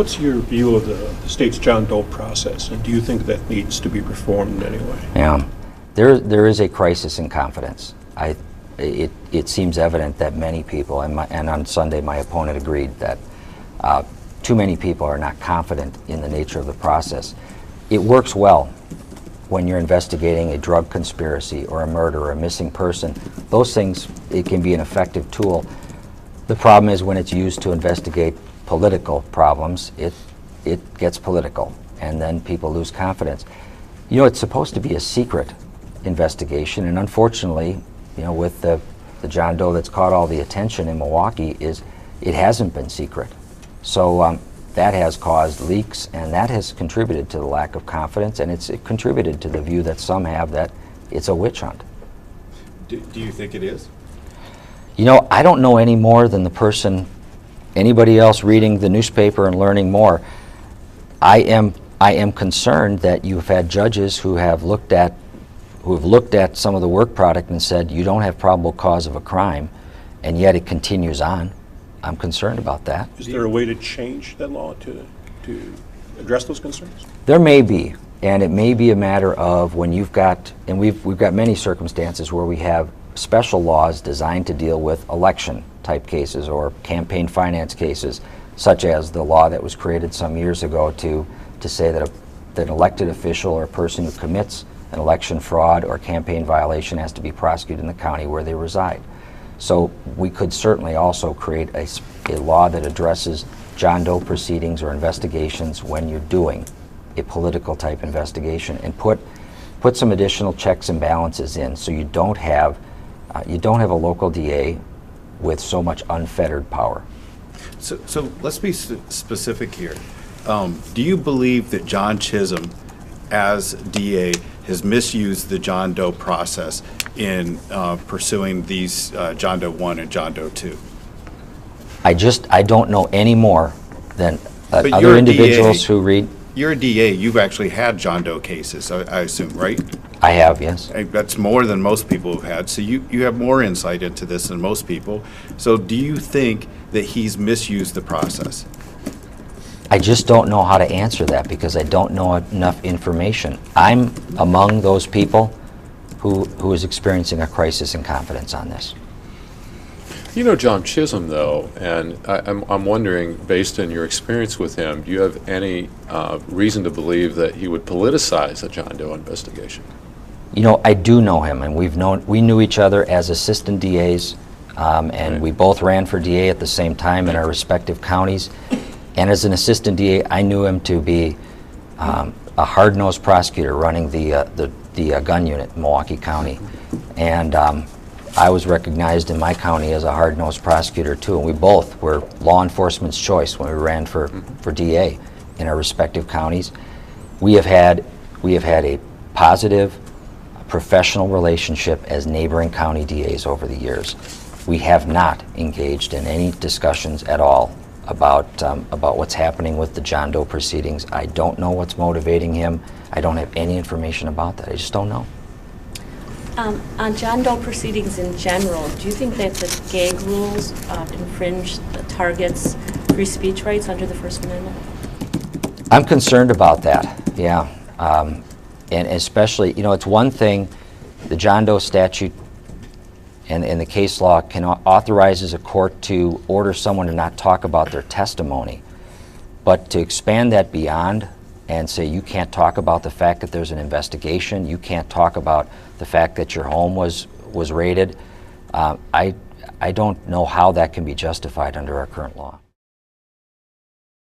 What's your view of the state's John Doe process, and do you think that needs to be reformed in any way? Yeah, there is a crisis in confidence. It seems evident that many people, and on Sunday my opponent agreed that too many people are not confident in the nature of the process. It works well when you're investigating a drug conspiracy or a murder or a missing person. Those things, it can be an effective tool. The problem is when it's used to investigate political problems, it gets political, and then people lose confidence. You know, it's supposed to be a secret investigation, and unfortunately, you know, with the John Doe that's caught all the attention in Milwaukee, it hasn't been secret. So that has caused leaks, and that has contributed to the lack of confidence, and it contributed to the view that some have that it's a witch hunt. Do you think it is? You know, I don't know any more than anybody else reading the newspaper and learning more. I am concerned that you've had judges who have looked at some of the work product and said you don't have probable cause of a crime, and yet it continues on. I'm concerned about that. Is there a way to change that law to address those concerns? There may be, and it may be a matter of when you've got, and we've got many circumstances where we have special laws designed to deal with election type cases or campaign finance cases, such as the law that was created some years ago to say that an elected official or a person who commits an election fraud or campaign violation has to be prosecuted in the county where they reside. So we could certainly also create a law that addresses John Doe proceedings or investigations when you're doing a political type investigation, and put some additional checks and balances in, so you don't have a local DA with so much unfettered power. So let's be specific here. Do you believe that John Chisholm, as DA, has misused the John Doe process in pursuing these John Doe 1 and John Doe 2? I don't know any more than But other individuals who read. You're a DA. You've actually had John Doe cases, I assume, right? I have, yes. That's more than most people have had. So you have more insight into this than most people. So do you think that he's misused the process? I just don't know how to answer that because I don't know enough information. I'm among those people who is experiencing a crisis in confidence on this. You know John Chisholm, though, and I'm wondering, based on your experience with him, do you have any reason to believe that he would politicize a John Doe investigation? You know, I do know him, and we knew each other as assistant DAs, and we both ran for DA at the same time in our respective counties. And as an assistant DA, I knew him to be a hard-nosed prosecutor running the gun unit in Milwaukee County. And I was recognized in my county as a hard-nosed prosecutor too, and we both were law enforcement's choice when we ran for DA in our respective counties. We have had a positive, professional relationship as neighboring county DAs over the years. We have not engaged in any discussions at all about what's happening with the John Doe proceedings. I don't know what's motivating him. I don't have any information about that. I just don't know. On John Doe proceedings in general, do you think that the gag rules infringe the target's free speech rights under the First Amendment? I'm concerned about that, yeah. And especially, you know, it's one thing, the John Doe statute and the case law authorizes a court to order someone to not talk about their testimony. But to expand that beyond and say you can't talk about the fact that there's an investigation, you can't talk about the fact that your home was raided, I don't know how that can be justified under our current law.